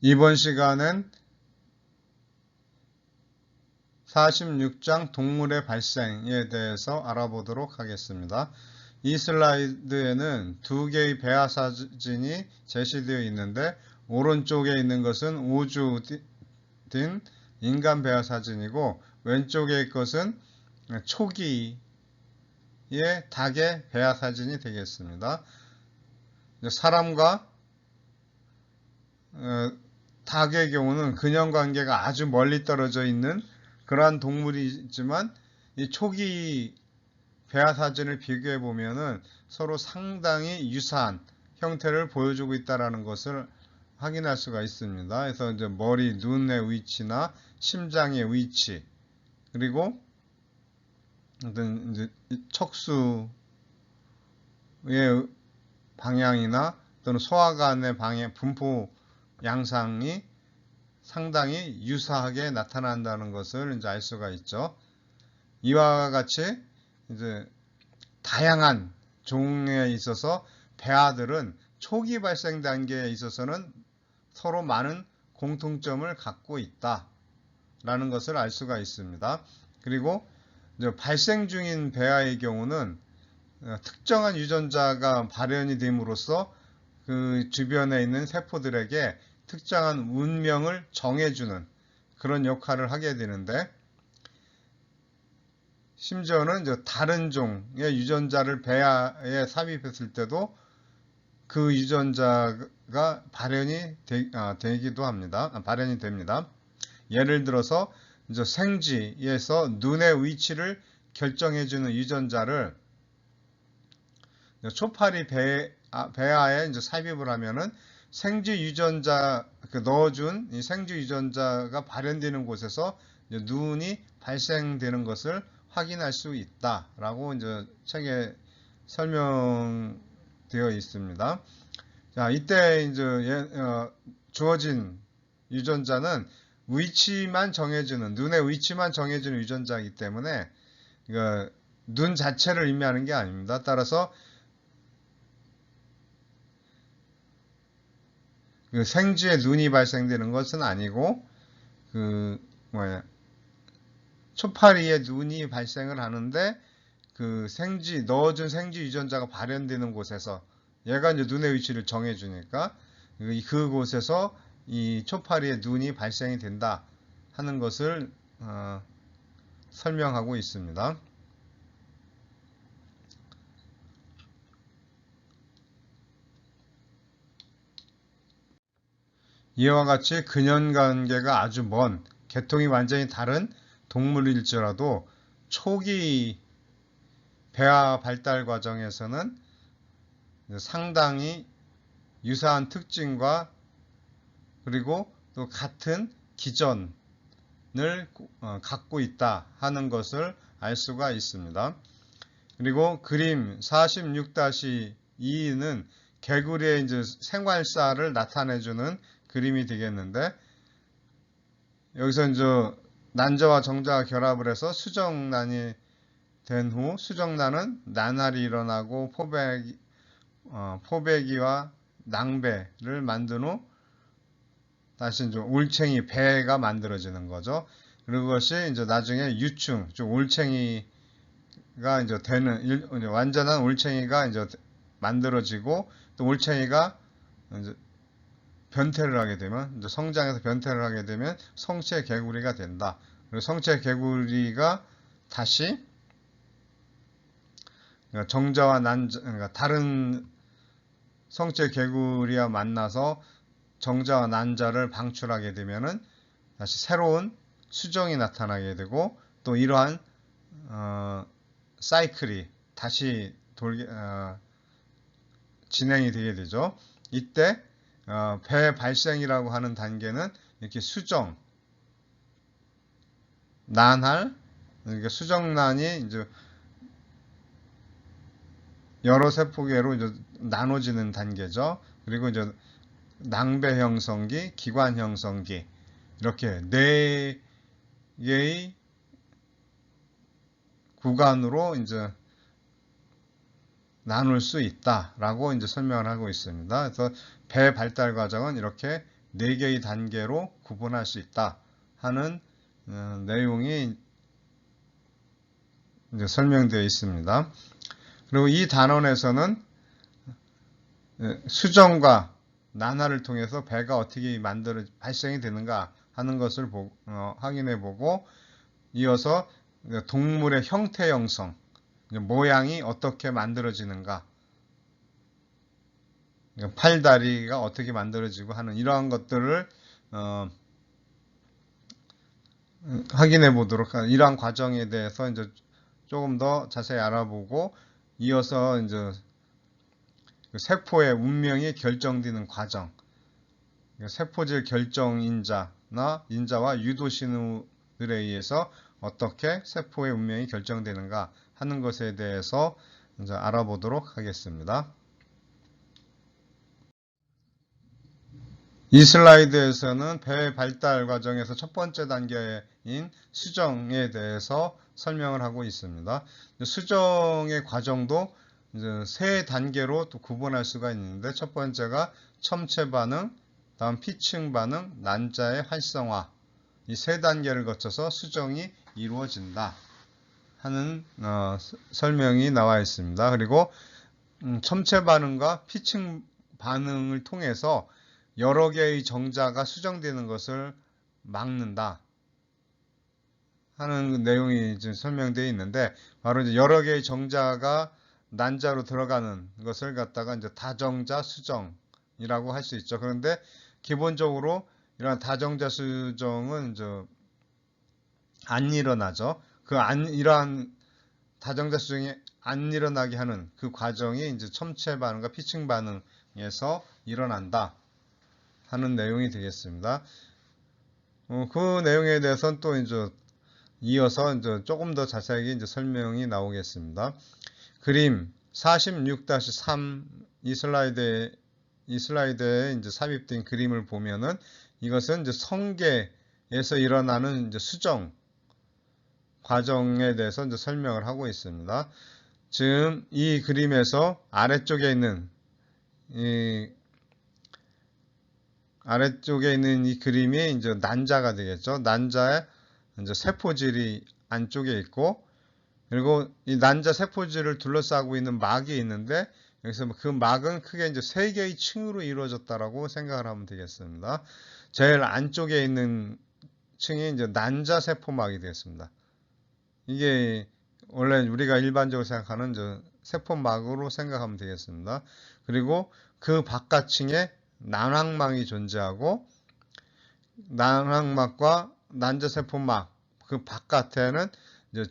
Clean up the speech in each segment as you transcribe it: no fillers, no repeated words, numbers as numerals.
이번 시간은 46장 동물의 발생에 대해서 알아보도록 하겠습니다. 이 슬라이드에는 두 개의 배아 사진이 제시되어 있는데 오른쪽에 있는 것은 우주딘 인간 배아 사진이고 왼쪽의 것은 초기의 닭의 배아 사진이 되겠습니다. 사람과 닭의 경우는 근형관계가 아주 멀리 떨어져 있는 그러한 동물이지만 이 초기 배아 사진을 비교해 보면은 서로 상당히 유사한 형태를 보여주고 있다는 것을 확인할 수가 있습니다. 그래서 이제 머리, 눈의 위치나 심장의 위치, 그리고 이제 척수의 방향이나 또는 소화관의 방향, 분포 양상이 상당히 유사하게 나타난다는 것을 이제 알 수가 있죠. 이와 같이 이제 다양한 종에 있어서 배아들은 초기 발생 단계에 있어서는 서로 많은 공통점을 갖고 있다라는 것을 알 수가 있습니다. 그리고 이제 발생 중인 배아의 경우는 특정한 유전자가 발현이 됨으로써 그 주변에 있는 세포들에게 특정한 운명을 정해주는 그런 역할을 하게 되는데, 심지어는 이제 다른 종의 유전자를 배아에 삽입했을 때도 그 유전자가 발현이 되기도 합니다. 발현이 됩니다. 예를 들어서 이제 생쥐에서 눈의 위치를 결정해주는 유전자를 초파리 배아에 이제 삽입을 하면은 생쥐 유전자 넣어준 이 생쥐 유전자가 발현되는 곳에서 눈이 발생되는 것을 확인할 수 있다라고 이제 책에 설명되어 있습니다. 자, 이때 이제 주어진 유전자는 위치만 정해주는 눈의 위치만 정해주는 유전자이기 때문에 눈 자체를 의미하는 게 아닙니다. 따라서 그 생쥐의 눈이 발생되는 것은 아니고 초파리의 눈이 발생을 하는데 그 넣어준 생쥐 유전자가 발현되는 곳에서 얘가 이제 눈의 위치를 정해주니까 그곳에서 이 초파리의 눈이 발생이 된다 하는 것을 설명하고 있습니다. 이와 같이 근연관계가 아주 먼 계통이 완전히 다른 동물일지라도 초기 배아 발달 과정에서는 상당히 유사한 특징과 그리고 또 같은 기전을 갖고 있다 하는 것을 알 수가 있습니다. 그리고 그림 46-2는 개구리의 이제 생활사를 나타내주는 그림이 되겠는데, 여기서 이제 난자와 정자가 결합을 해서 수정란이 된 후 수정란은 나날이 일어나고 포배기와 낭배를 만든 후 다시 이제 올챙이 배가 만들어지는 거죠. 그리고 그것이 이제 나중에 유충, 즉 올챙이가 이제 완전한 올챙이가 이제 만들어지고, 또 올챙이가 이제 변태를 하게 되면, 이제 성장해서 변태를 하게 되면 성체 개구리가 된다. 그리고 성체 개구리가 다시 정자와 난자, 그러니까 다른 성체 개구리와 만나서 정자와 난자를 방출하게 되면은 다시 새로운 수정이 나타나게 되고, 또 이러한 사이클이 다시 진행이 되게 되죠. 이때 배 발생이라고 하는 단계는 이렇게 수정, 난할, 그러니까 수정란이 이제 여러 세포계로 이제 나눠지는 단계죠. 그리고 이제 낭배 형성기, 기관 형성기, 이렇게 네 개의 구간으로 이제 나눌 수 있다라고 이제 설명을 하고 있습니다. 그래서 배 발달 과정은 이렇게 4개의 단계로 구분할 수 있다 하는 내용이 이제 설명되어 있습니다. 그리고 이 단원에서는 수정과 난화를 통해서 배가 어떻게 발생이 되는가 하는 것을 확인해 보고, 이어서 동물의 형태 형성, 모양이 어떻게 만들어지는가, 팔다리가 어떻게 만들어지고 하는 이러한 것들을 확인해 보도록 이러한 과정에 대해서 이제 조금 더 자세히 알아보고, 이어서 이제 세포의 운명이 결정되는 과정, 세포질 결정 인자와 유도 신호들에 의해서 어떻게 세포의 운명이 결정되는가 하는 것에 대해서 이제 알아보도록 하겠습니다. 이 슬라이드에서는 배 발달 과정에서 첫 번째 단계인 수정에 대해서 설명을 하고 있습니다. 수정의 과정도 이제 3단계로 또 구분할 수가 있는데, 첫 번째가 첨체 반응, 다음 피층 반응, 난자의 활성화, 이 3단계를 거쳐서 수정이 이루어진다 하는 설명이 나와 있습니다. 그리고 첨체 반응과 피층 반응을 통해서 여러 개의 정자가 수정되는 것을 막는다 하는 내용이 지금 설명되어 있는데, 바로 이제 여러 개의 정자가 난자로 들어가는 것을 갖다가 이제 다정자 수정이라고 할 수 있죠. 그런데 기본적으로 이러한 다정자 수정은 이제 안 일어나죠. 이러한 다정자 수정이 안 일어나게 하는 그 과정이 이제 첨체 반응과 피층 반응에서 일어난다 하는 내용이 되겠습니다. 그 내용에 대해서는 또 이제 이어서 이제 조금 더 자세하게 이제 설명이 나오겠습니다. 그림 46-3 이 슬라이드에 이제 삽입된 그림을 보면은, 이것은 이제 성게에서 일어나는 이제 수정 과정에 대해서 이제 설명을 하고 있습니다. 지금 이 그림에서 아래쪽에 있는 이 그림이 이제 난자가 되겠죠. 난자에 이제 세포질이 안쪽에 있고, 그리고 이 난자 세포질을 둘러싸고 있는 막이 있는데, 여기서 그 막은 크게 이제 3개의 층으로 이루어졌다라고 생각을 하면 되겠습니다. 제일 안쪽에 있는 층이 이제 난자 세포막이 되겠습니다. 이게 원래 우리가 일반적으로 생각하는 세포막으로 생각하면 되겠습니다. 그리고 그 바깥층에 난황막이 존재하고, 난황막과 난자세포막 그 바깥에는 이제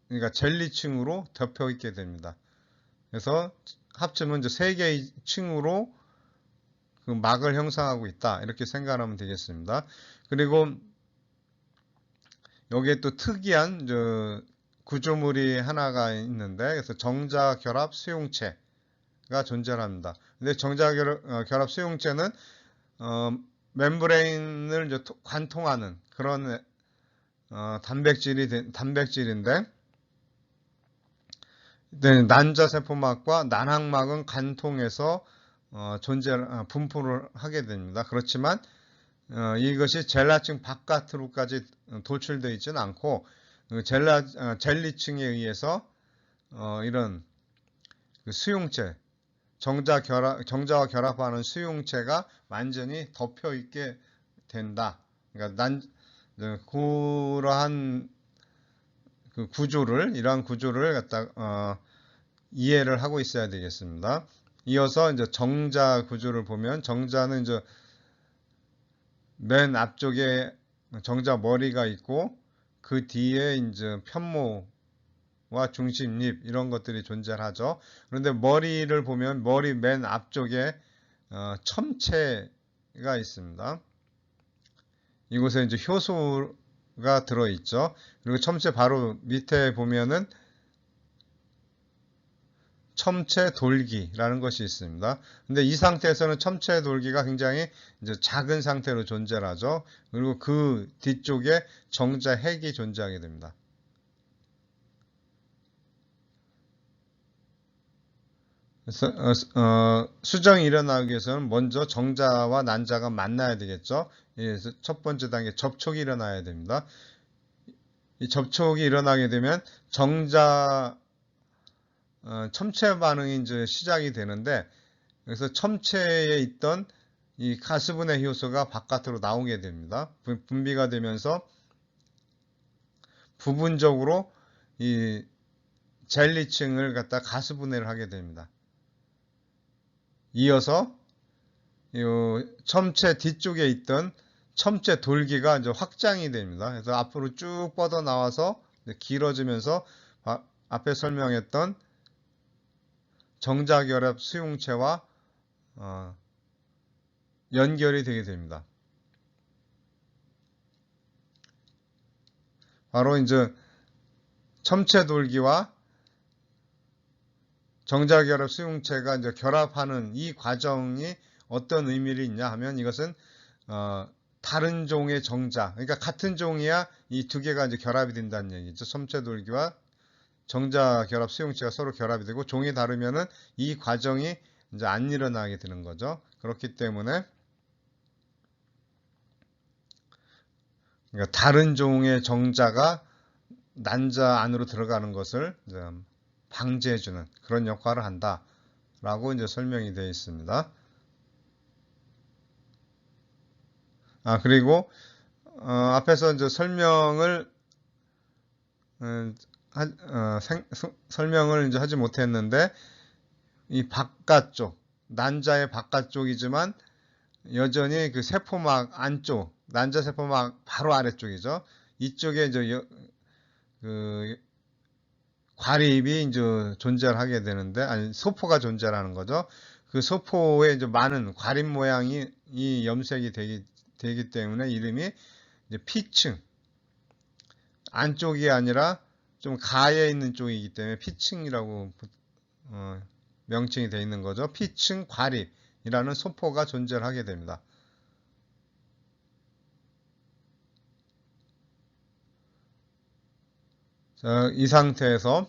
그러니까 젤리층으로 덮여 있게 됩니다. 그래서 합치면 이제 3개의 층으로 그 막을 형성하고 있다 이렇게 생각하면 되겠습니다. 그리고 여기에 또 특이한 구조물이 하나가 있는데, 그래서 정자결합 수용체가 존재합니다. 근데 정자결합 수용체는 멤브레인을 이제 관통하는 그런 단백질인데, 난자세포막과 난항막은 관통해서 분포를 하게 됩니다. 그렇지만 이것이 젤라층 바깥으로까지 돌출되어 있지는 않고, 젤리층에 의해서 이런 수용체, 정자와 결합하는 수용체가 완전히 덮여 있게 된다. 그러니까 그러한 이러한 구조를 갖다 이해를 하고 있어야 되겠습니다. 이어서 이제 정자 구조를 보면, 정자는 이제 맨 앞쪽에 정자 머리가 있고, 그 뒤에 이제 편모와 중심립 이런 것들이 존재하죠. 그런데 머리를 보면 머리 맨 앞쪽에 첨체가 있습니다. 이곳에 이제 효소가 들어있죠. 그리고 첨체 바로 밑에 보면은 첨체 돌기라는 것이 있습니다. 근데 이 상태에서는 첨체 돌기가 굉장히 이제 작은 상태로 존재하죠. 그리고 그 뒤쪽에 정자 핵이 존재하게 됩니다. 그래서 수정이 일어나기 위해서는 먼저 정자와 난자가 만나야 되겠죠. 그래서 첫 번째 단계 접촉이 일어나야 됩니다. 이 접촉이 일어나게 되면 정자 첨체 반응이 이제 시작이 되는데, 그래서 첨체에 있던 이 가스분해 효소가 바깥으로 나오게 됩니다. 분비가 되면서 부분적으로 이 젤리층을 갖다 가스분해를 하게 됩니다. 이어서 이 첨체 뒤쪽에 있던 첨체 돌기가 이제 확장이 됩니다. 그래서 앞으로 쭉 뻗어 나와서 길어지면서 앞에 설명했던 정자결합 수용체와 연결이 되게 됩니다. 바로 이제 첨체 돌기와 정자결합 수용체가 이제 결합하는 이 과정이 어떤 의미를 있냐 하면, 이것은 다른 종의 정자, 그러니까 같은 종이야 이 두 개가 이제 결합이 된다는 얘기죠. 첨체 돌기와 정자결합 수용체가 서로 결합이 되고, 종이 다르면은 이 과정이 이제 안 일어나게 되는 거죠. 그렇기 때문에 그러니까 다른 종의 정자가 난자 안으로 들어가는 것을 방지해주는 그런 역할을 한다라고 이제 설명이 되어 있습니다. 그리고 앞에서 이제 설명을 이제 하지 못했는데, 이 바깥쪽, 난자의 바깥쪽이지만 여전히 그 세포막 안쪽, 난자 세포막 바로 아래쪽이죠. 이쪽에 이제 그 과립이 이제 존재하게 되는데, 아니 소포가 존재하는 거죠. 그 소포에 이제 많은 과립 모양이 이 염색이 되기 때문에 이름이 이제 피층, 안쪽이 아니라 좀 가에 있는 쪽이기 때문에 피층이라고 명칭이 되어 있는 거죠. 피층 과립이라는 소포가 존재하게 됩니다. 자, 이 상태에서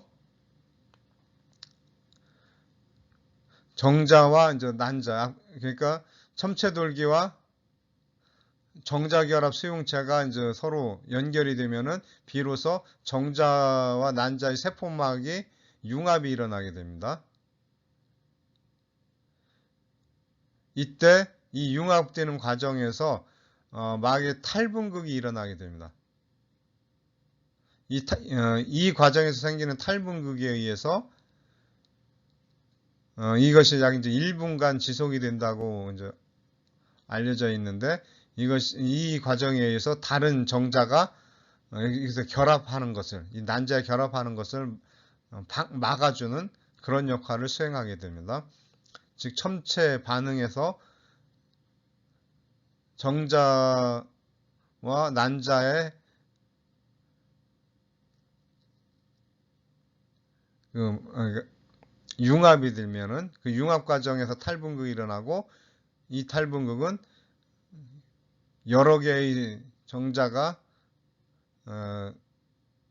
정자와 이제 난자, 그러니까 첨체돌기와 정자결합 수용체가 이제 서로 연결이 되면은 비로소 정자와 난자의 세포막이 융합이 일어나게 됩니다. 이때 이 융합되는 과정에서 막의 탈분극이 일어나게 됩니다. 이 과정에서 생기는 탈분극에 의해서 이것이 약 이제 1분간 지속이 된다고 이제 알려져 있는데, 이 과정에 의해서 다른 정자가 여기서 결합하는 것을, 이 난자에 결합하는 것을 막아주는 그런 역할을 수행하게 됩니다. 즉 첨체 반응에서 정자와 난자의 융합이 되면은 그 융합 과정에서 탈분극이 일어나고, 이 탈분극은 여러 개의 정자가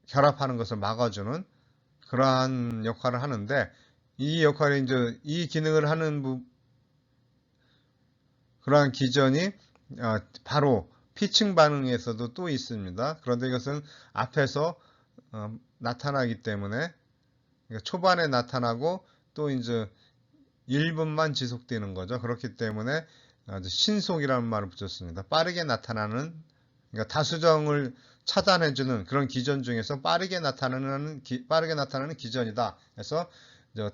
결합하는 것을 막아주는 그러한 역할을 하는데, 이 역할이 이제 이 기능을 하는 그러한 기전이 바로 피층 반응에서도 또 있습니다. 그런데 이것은 앞에서 나타나기 때문에, 그러니까 초반에 나타나고 또 이제 1분만 지속되는 거죠. 그렇기 때문에 신속이라는 말을 붙였습니다. 빠르게 나타나는, 그러니까 다수정을 차단해주는 그런 기전 중에서 빠르게 나타나는 기전이다. 그래서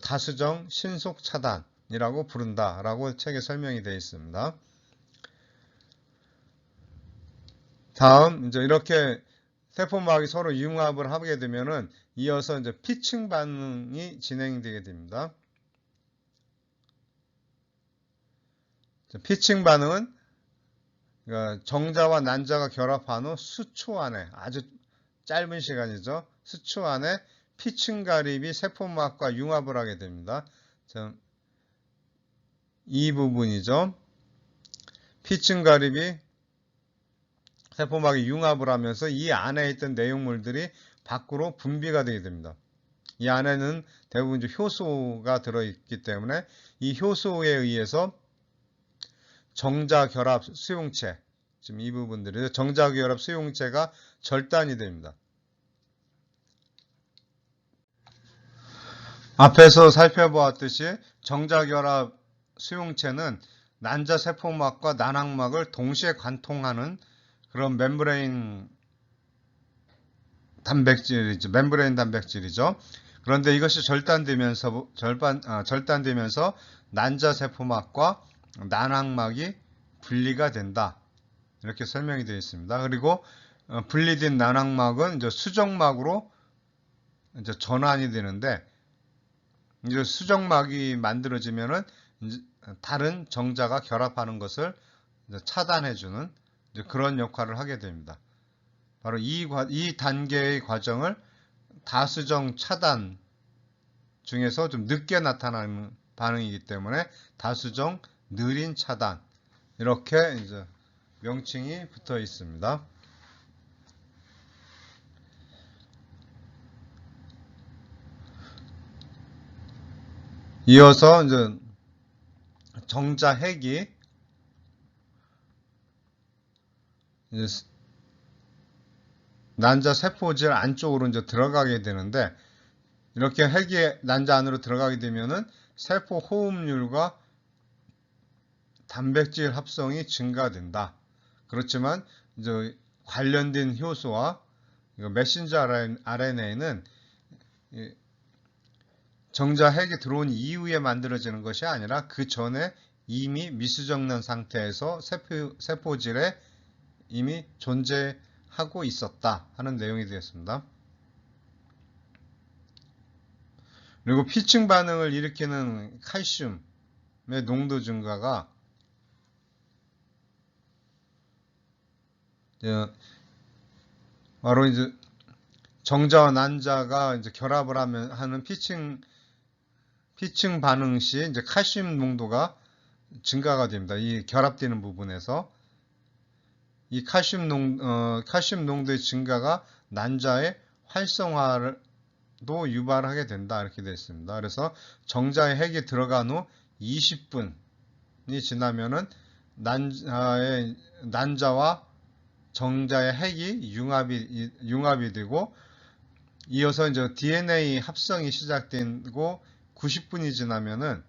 다수정 신속 차단이라고 부른다라고 책에 설명이 되어 있습니다. 다음 이제 이렇게 세포막이 서로 융합을 하게 되면은 이어서 이제 피층 반응이 진행되게 됩니다. 피층 반응은 그러니까 정자와 난자가 결합한 후 수초 안에, 아주 짧은 시간이죠. 수초 안에 피층 가립이 세포막과 융합을 하게 됩니다. 이 부분이죠. 피층 가립이 세포막이 융합을 하면서 이 안에 있던 내용물들이 밖으로 분비가 되게 됩니다. 이 안에는 대부분 이제 효소가 들어있기 때문에 이 효소에 의해서 정자결합 수용체, 지금 이 부분들이 정자결합 수용체가 절단이 됩니다. 앞에서 살펴보았듯이 정자결합 수용체는 난자 세포막과 난항막을 동시에 관통하는 그런 멤브레인 단백질이죠. 그런데 이것이 절단되면서 난자 세포막과 난항막이 분리가 된다. 이렇게 설명이 되어 있습니다. 그리고 분리된 난항막은 이제 수정막으로 이제 전환이 되는데, 이제 수정막이 만들어지면은 다른 정자가 결합하는 것을 차단해주는 그런 역할을 하게 됩니다. 바로 이 단계의 과정을 다수정 차단 중에서 좀 늦게 나타나는 반응이기 때문에 다수정 느린 차단, 이렇게 이제 명칭이 붙어 있습니다. 이어서 이제 정자핵이 이제 난자 세포질 안쪽으로 이제 들어가게 되는데, 이렇게 핵이 난자 안으로 들어가게 되면은 세포 호흡률과 단백질 합성이 증가된다. 그렇지만 이제 관련된 효소와 메신저 RNA는 정자 핵이 들어온 이후에 만들어지는 것이 아니라 그 전에 이미 미수정란 상태에서 세포질에 이미 존재하고 있었다 하는 내용이 되겠습니다. 그리고 피층 반응을 일으키는 칼슘의 농도 증가가 바로 이제 정자와 난자가 이제 결합을 하는 피층 반응 시 이제 칼슘 농도가 증가가 됩니다. 이 결합되는 부분에서 이 칼슘 농도의 증가가 난자의 활성화도 유발하게 된다, 이렇게 되어 있습니다. 그래서 정자의 핵이 들어간 후 20분이 지나면은 난자와 정자의 핵이 융합이 되고, 이어서 이제 DNA 합성이 시작되고 90분이 지나면은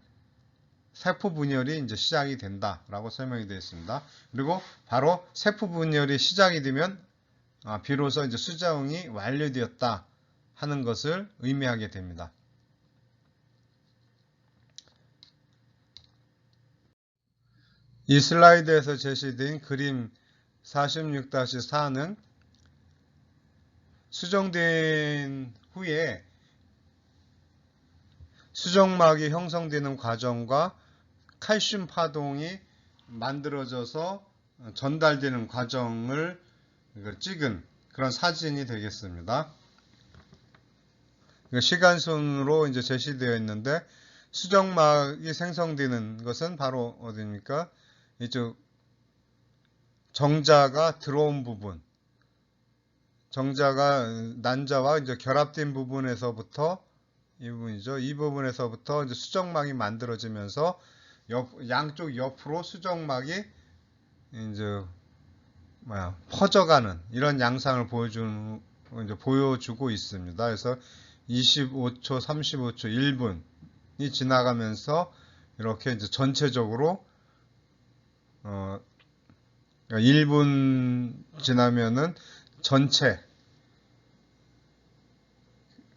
세포 분열이 이제 시작이 된다라고 설명이 되어 있습니다. 그리고 바로 세포 분열이 시작이 되면 비로소 이제 수정이 완료되었다 하는 것을 의미하게 됩니다. 이 슬라이드에서 제시된 그림 46-4는 수정된 후에 수정막이 형성되는 과정과 칼슘 파동이 만들어져서 전달되는 과정을 찍은 그런 사진이 되겠습니다. 시간순으로 이제 제시되어 있는데, 수정막이 생성되는 것은 바로 어디입니까? 이쪽 정자가 들어온 부분, 정자가 난자와 이제 결합된 부분에서부터 이 부분이죠. 이 부분에서부터 이제 수정막이 만들어지면서 양쪽 옆으로 수정막이 이제 퍼져가는 이런 양상을 보여주고 있습니다. 그래서 25초, 35초, 1분이 지나가면서 이렇게 이제 전체적으로 1분 지나면은 전체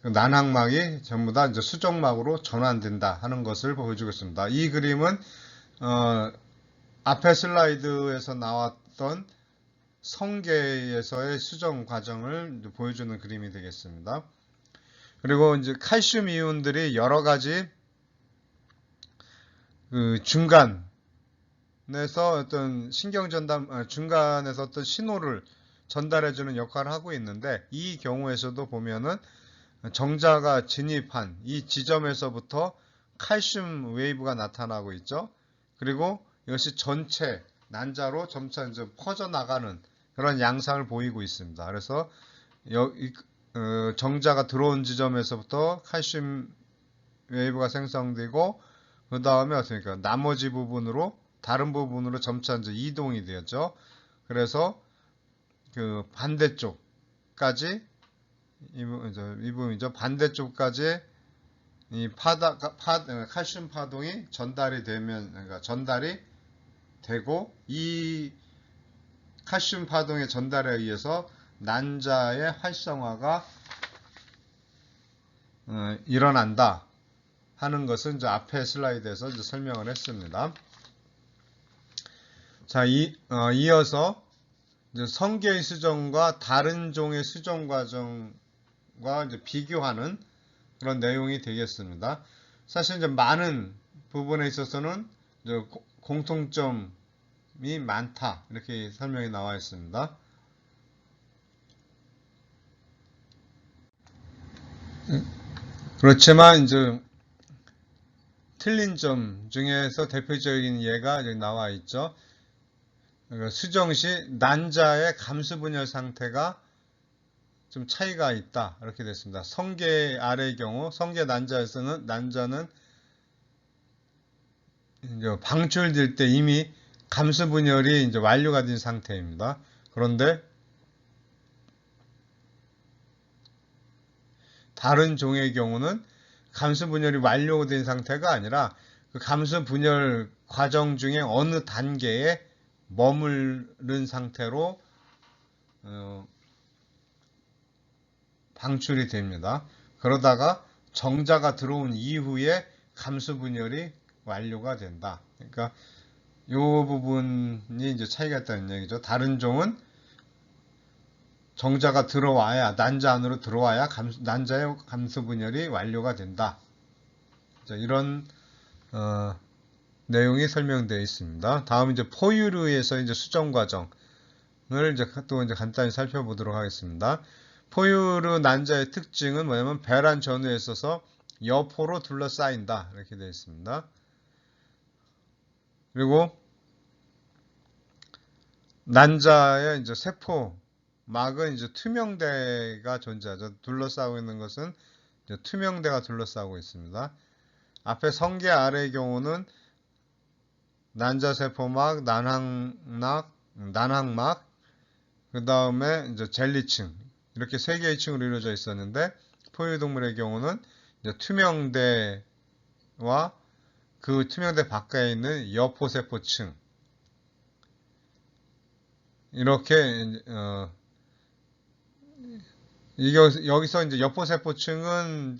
난항막이 전부 다 이제 수정막으로 전환된다 하는 것을 보여주고 있습니다. 이 그림은 앞에 슬라이드에서 나왔던 성게에서의 수정 과정을 보여주는 그림이 되겠습니다. 그리고 이제 칼슘 이온들이 여러 가지 중간에서 어떤 중간에서 어떤 신호를 전달해주는 역할을 하고 있는데, 이 경우에서도 보면은 정자가 진입한 이 지점에서부터 칼슘 웨이브가 나타나고 있죠. 그리고 이것이 전체 난자로 점차 이제 퍼져나가는 그런 양상을 보이고 있습니다. 그래서 정자가 들어온 지점에서부터 칼슘 웨이브가 생성되고 그 다음에 어떻습니까? 나머지 부분으로 다른 부분으로 점차 이제 이동이 되었죠. 그래서 그 반대쪽까지 이 부분이죠. 반대쪽까지 이 칼슘 파동이 전달이 되면 그러니까 전달이 되고 이 칼슘 파동의 전달에 의해서 난자의 활성화가 일어난다 하는 것은 이제 앞에 슬라이드에서 이제 설명을 했습니다. 자, 이어서 이제 성게의 수정과 다른 종의 수정 과정과 이제 비교하는 그런 내용이 되겠습니다. 사실 이제 많은 부분에 있어서는 이제 공통점이 많다 이렇게 설명이 나와 있습니다. 그렇지만 이제 틀린 점 중에서 대표적인 예가 여기 나와 있죠. 수정 시 난자의 감수 분열 상태가 좀 차이가 있다 이렇게 됐습니다. 성게 아래의 경우 성게 난자에서는 난자는 이제 방출될 때 이미 감수 분열이 이제 완료가 된 상태입니다. 그런데 다른 종의 경우는 감수 분열이 완료된 상태가 아니라 그 감수 분열 과정 중에 어느 단계에 머무른 상태로 방출이 됩니다. 그러다가 정자가 들어온 이후에 감수 분열이 완료가 된다. 그러니까 이 부분이 이제 차이가 있다는 얘기죠. 다른 종은 정자가 들어와야 난자 안으로 들어와야 난자의 감수 분열이 완료가 된다. 자, 이런 내용이 설명되어 있습니다. 다음 이제 포유류에서 이제 수정 과정을 이제 또 이제 간단히 살펴보도록 하겠습니다. 포유류 난자의 특징은 뭐냐면 배란 전후에 있어서 여포로 둘러싸인다 이렇게 되어 있습니다. 그리고 난자의 이제 세포막은 이제 투명대가 존재하죠. 둘러싸고 있는 것은 이제 투명대가 둘러싸고 있습니다. 앞에 성게 아래의 경우는 난자세포막, 난항막, 그 다음에 이제 젤리층 이렇게 세 개의 층으로 이루어져 있었는데 포유동물의 경우는 이제 투명대와 그 투명대 바깥에 있는 여포세포층 이렇게 여기서 이제 여포세포층은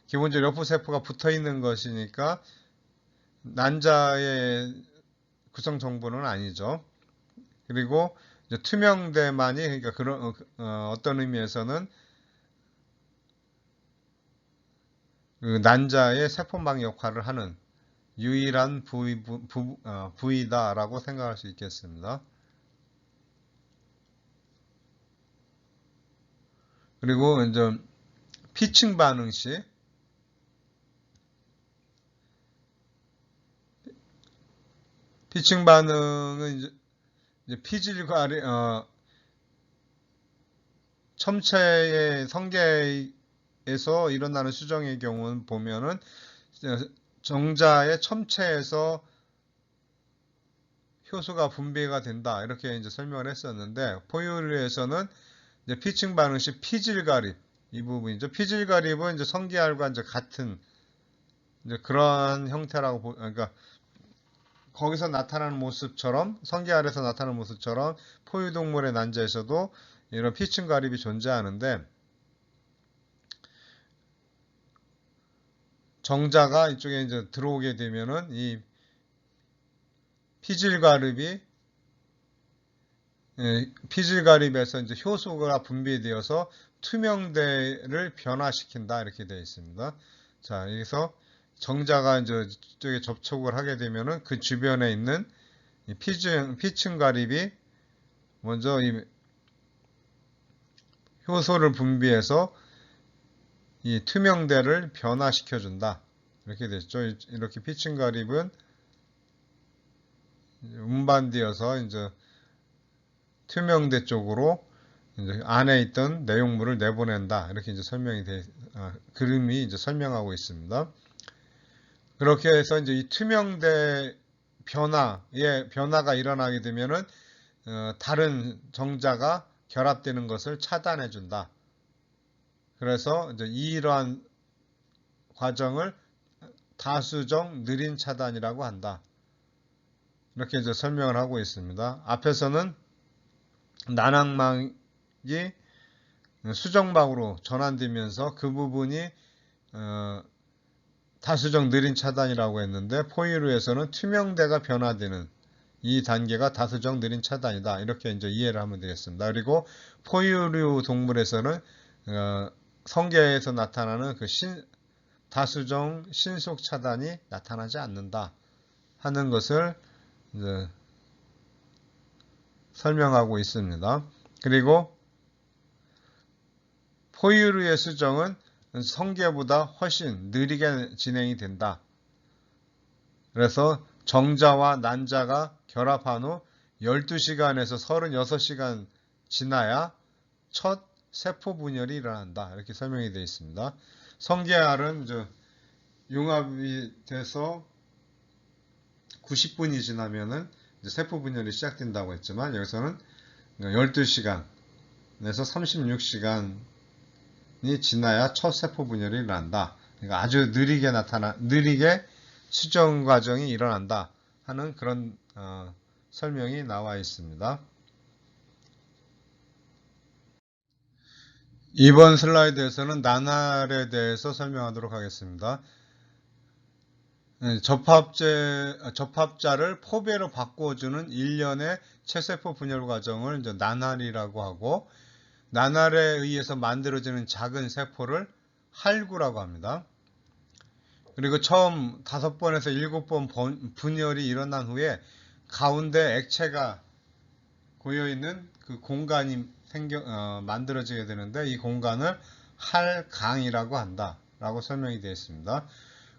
기본적으로 여포세포가 붙어 있는 것이니까 난자의 구성 정보는 아니죠. 그리고 이제 투명대만이 그러니까 그런 어떤 의미에서는 그 난자의 세포막 역할을 하는 유일한 부위다라고 생각할 수 있겠습니다. 그리고 이제 피층 반응 시 피층 반응은 이제 피질과리 첨체의 성게에서 일어나는 수정의 경우는 보면은 정자의 첨체에서 효소가 분비가 된다 이렇게 이제 설명을 했었는데 포유류에서는 이제 피층 반응 시 피질가립 이 부분이죠. 피질가립은 이제 성게알과 이제 같은 이제 그런 형태라고 그러니까 거기서 나타나는 모습처럼 성게알에서 나타나는 모습처럼 포유동물의 난자에서도 이런 피층 가립이 존재하는데 정자가 이쪽에 이제 들어오게 되면은 이 피질가립에서 이제 효소가 분비되어서 투명대를 변화시킨다 이렇게 되어 있습니다. 자, 여기서 정자가 이제 이쪽에 접촉을 하게 되면은 그 주변에 있는 이 피층 가립이 먼저 이 효소를 분비해서 이 투명대를 변화시켜준다. 이렇게 됐죠. 이렇게 피층 가립은 운반되어서 이제 투명대 쪽으로 이제 안에 있던 내용물을 내보낸다. 이렇게 이제 그림이 이제 설명하고 있습니다. 그렇게 해서 이제 이 투명대 변화가 일어나게 되면은 다른 정자가 결합되는 것을 차단해 준다. 그래서 이제 이러한 과정을 다수정 느린 차단이라고 한다. 이렇게 이제 설명을 하고 있습니다. 앞에서는 난항막이 수정막으로 전환되면서 그 부분이 다수정 느린 차단이라고 했는데 포유류에서는 투명대가 변화되는 이 단계가 다수정 느린 차단이다. 이렇게 이제 이해를 하면 되겠습니다. 그리고 포유류 동물에서는 성계에서 나타나는 그 다수정 신속 차단이 나타나지 않는다 하는 것을 이제 설명하고 있습니다. 그리고 포유류의 수정은 성계보다 훨씬 느리게 진행이 된다. 그래서 정자와 난자가 결합한 후 12시간에서 36시간 지나야 첫 세포 분열이 일어난다. 이렇게 설명이 되어 있습니다. 성게알은 융합이 돼서 90분이 지나면은 세포 분열이 시작된다고 했지만 여기서는 12시간에서 36시간이 지나야 첫 세포 분열이 일어난다. 그러니까 아주 느리게 수정 과정이 일어난다 하는 그런 설명이 나와 있습니다. 이번 슬라이드에서는 나날에 대해서 설명하도록 하겠습니다. 접합자를 포배로 바꿔주는 일련의 체세포 분열 과정을 이제 나날이라고 하고, 나날에 의해서 만들어지는 작은 세포를 할구라고 합니다. 그리고 처음 5번에서 7번 분열이 일어난 후에 가운데 액체가 고여있는 그 공간이 만들어지게 되는데 이 공간을 할강이라고 한다 라고 설명이 되어 있습니다.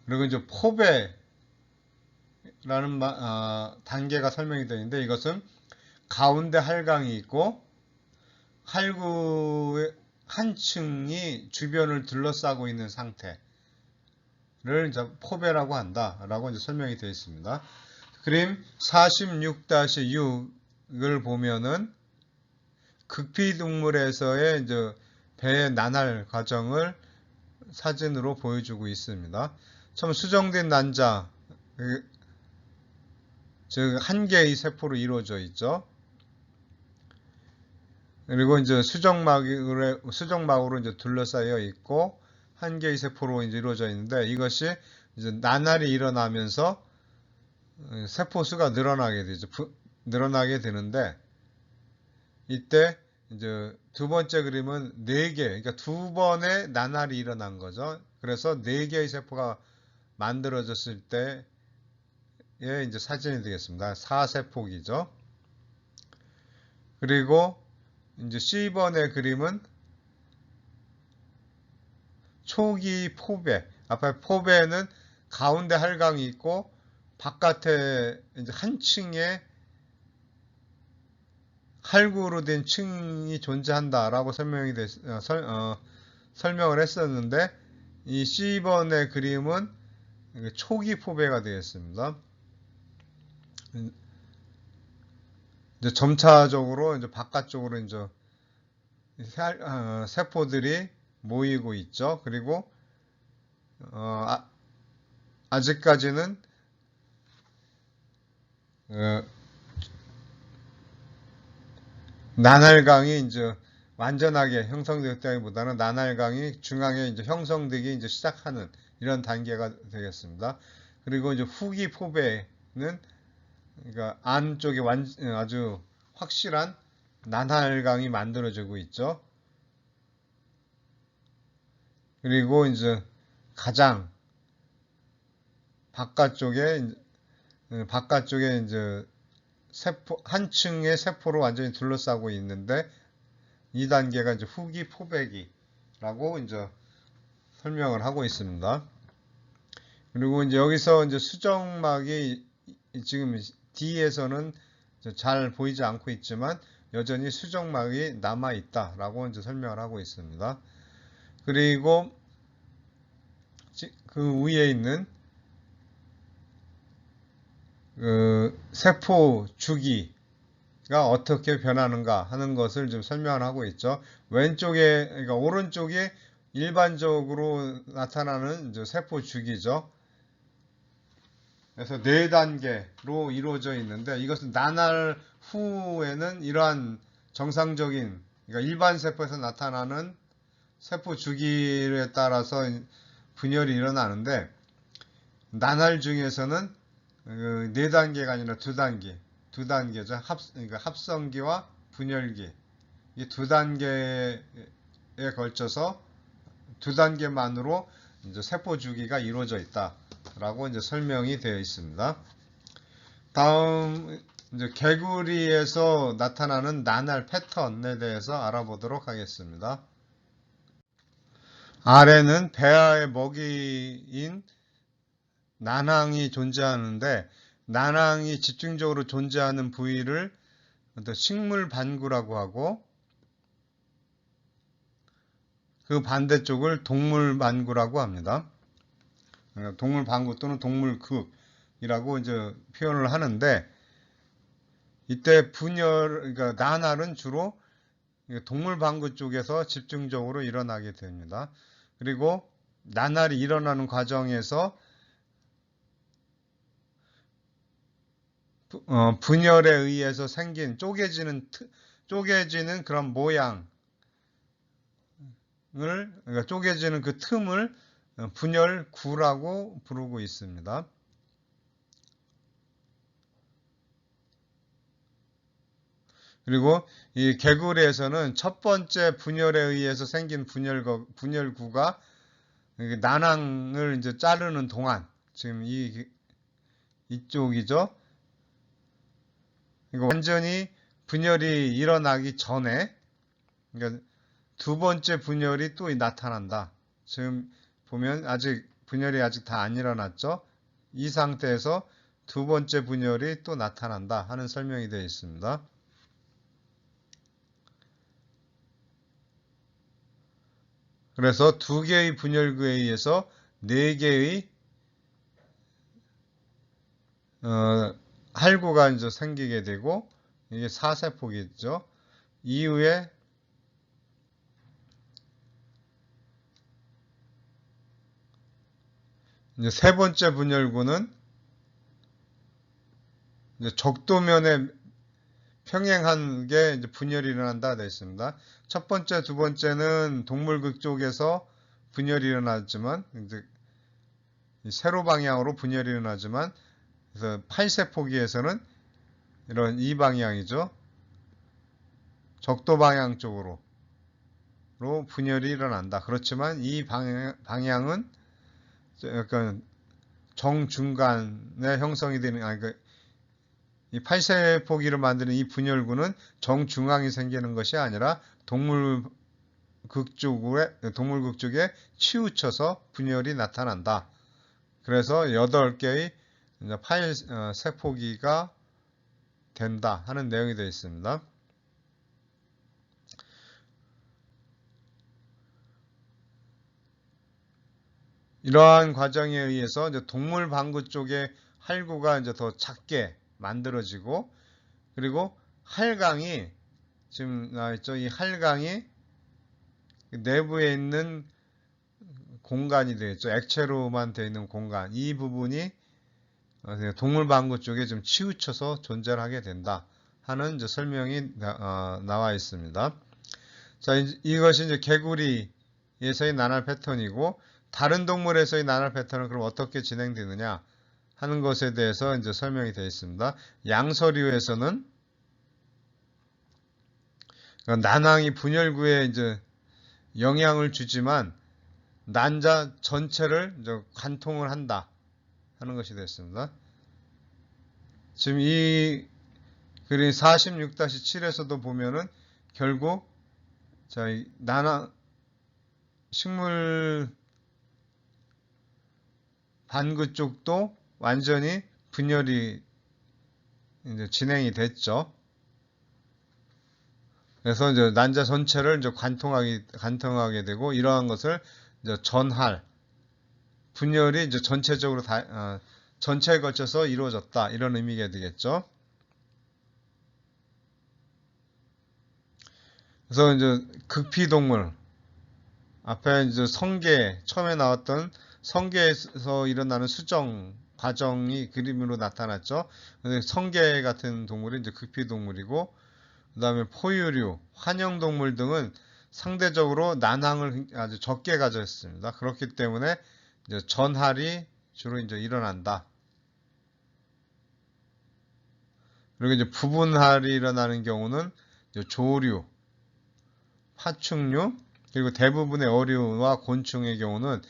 그리고 이제 포배라는 단계가 설명이 되어 있는데 이것은 가운데 할강이 있고 할구의 한 층이 주변을 둘러싸고 있는 상태를 이제 포배라고 한다라고 이제 설명이 되어 있습니다. 그림 46-6을 보면은 극피동물에서의 이제 배의 나날 과정을 사진으로 보여주고 있습니다. 처음 수정된 난자, 즉 한 개의 세포로 이루어져 있죠. 그리고 이제 수정막으로 이제 둘러싸여 있고 한 개의 세포로 이제 이루어져 있는데 이것이 이제 나날이 일어나면서 세포 수가 늘어나게 되는데 이때 이제 두 번째 그림은 4개, 그러니까 2번의 나날이 일어난 거죠. 그래서 4개의 세포가 만들어졌을 때의 이제 사진이 되겠습니다. 4세포기죠. 그리고 이제 C번의 그림은 초기 포배. 앞에 포배는 가운데 할강이 있고 바깥에 이제 한 층에 할구로 된 층이 존재한다라고 설명을 했었는데 이 C번의 그림은 초기 포배가 되겠습니다. 이제 점차적으로 이제 바깥쪽으로 이제 세포들이 모이고 있죠. 그리고 아직까지는 나날강이 이제 완전하게 형성되었다기보다는 나날강이 중앙에 이제 형성되기 이제 시작하는 이런 단계가 되겠습니다. 그리고 이제 후기 포배는 그러니까 안쪽에 아주 확실한 나날강이 만들어지고 있죠. 그리고 이제 가장 바깥쪽에 이제 한 층의 세포로 완전히 둘러싸고 있는데 이 단계가 이제 후기 포배기라고 이제 설명을 하고 있습니다. 그리고 이제 여기서 이제 수정막이 지금 D에서는 잘 보이지 않고 있지만 여전히 수정막이 남아 있다라고 이제 설명을 하고 있습니다. 그리고 그 위에 있는 그 세포 주기가 어떻게 변하는가 하는 것을 좀 설명을 하고 있죠. 왼쪽에, 그러니까 오른쪽에 일반적으로 나타나는 이제 세포 주기죠. 그래서 4단계로 이루어져 있는데 이것은 나날 후에는 이러한 정상적인, 그러니까 일반 세포에서 나타나는 세포 주기에 따라서 분열이 일어나는데 나날 중에서는 4단계가 아니라 2단계, 2단계죠. 그러니까 합성기와 분열기. 이 2단계에 걸쳐서 2단계만으로 이제 세포 주기가 이루어져 있다라고 이제 설명이 되어 있습니다. 다음 이제 개구리에서 나타나는 나날 패턴에 대해서 알아보도록 하겠습니다. 아래는 배아의 먹이인 난항이 존재하는데 난항이 집중적으로 존재하는 부위를 식물 반구라고 하고 그 반대쪽을 동물 반구라고 합니다. 동물 반구 또는 동물극이라고 이제 표현을 하는데 이때 그러니까 난할은 주로 동물 방구 쪽에서 집중적으로 일어나게 됩니다. 그리고 난할이 일어나는 과정에서 분열에 의해서 생긴 쪼개지는 그런 모양을, 그러니까 쪼개지는 그 틈을 분열구라고 부르고 있습니다. 그리고 이 개구리에서는 첫 번째 분열에 의해서 생긴 분열구가 난항을 이제 자르는 동안, 지금 이쪽이죠. 이거 완전히 분열이 일어나기 전에, 그러니까 두 번째 분열이 또 나타난다. 지금 보면 분열이 아직 다 안 일어났죠. 이 상태에서 두 번째 분열이 또 나타난다 하는 설명이 되어 있습니다. 그래서 2개의 분열구에 의해서 4개의 할구가 이제 생기게 되고 이게 4세포겠죠. 이후에 이제 세 번째 분열구는 이제 적도면에 평행한 게 이제 분열이 일어난다 되어 있습니다. 첫 번째, 두 번째는 동물극 쪽에서 분열이 일어나지만 이제 세로 방향으로 분열이 일어나지만 그래서 8세포기에서는 이런 이 방향이죠. 적도 방향 쪽으로 분열이 일어난다. 그렇지만 이 방향은 약간 정중간에 형성이 되는, 이 8세포기를 만드는 이 분열구는 정중앙이 생기는 것이 아니라 동물극 쪽에 치우쳐서 분열이 나타난다. 그래서 8개의 8세포기가 된다 하는 내용이 되어 있습니다. 이러한 과정에 의해서 이제 동물 방구 쪽의 할구가 이제 더 작게 만들어지고, 그리고 할강이 지금 나와있죠. 이 할강이 내부에 있는 공간이 되겠죠. 액체로만 되어 있는 공간. 이 부분이 동물 방구 쪽에 좀 치우쳐서 존재를 하게 된다 하는 이제 설명이 나와 있습니다. 자, 이것이 이제 개구리에서의 나날 패턴이고, 다른 동물에서의 나날 패턴은 그럼 어떻게 진행되느냐 하는 것에 대해서 이제 설명이 되어 있습니다. 양서류에서는 난항이 분열구에 이제 영향을 주지만 난자 전체를 이제 관통을 한다 하는 것이 됐습니다. 지금 이 그림 46-7에서도 보면은 결국 난항 식물 반구 쪽도 완전히 분열이 이제 진행이 됐죠. 그래서 이제 난자 전체를 이제 관통하게 되고, 이러한 것을 이제 전할, 분열이 이제 전체적으로 전체에 걸쳐서 이루어졌다, 이런 의미가 되겠죠. 그래서 이제 극피동물, 앞에 이제 성게, 처음에 나왔던 성게에서 일어나는 수정 과정이 그림으로 나타났죠. 근데 성게 같은 동물이 이제 극피동물이고, 그 다음에 포유류, 환영동물 등은 상대적으로 난항을 아주 적게 가졌습니다. 그렇기 때문에 이제 전할이 주로 이제 일어난다. 그리고 이제 부분할이 일어나는 경우는 이제 조류, 파충류, 그리고 대부분의 어류와 곤충의 경우는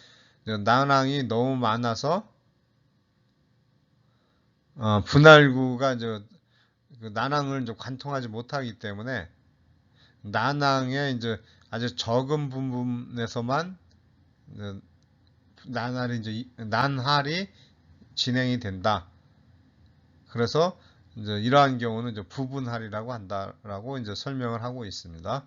난항이 너무 많아서 분할구가 이제 그 난항을 이제 관통하지 못하기 때문에 난항의 이제 아주 적은 부분에서만 난할이 진행이 된다. 그래서 이제 이러한 경우는 이제 부분할이라고 한다라고 이제 설명을 하고 있습니다.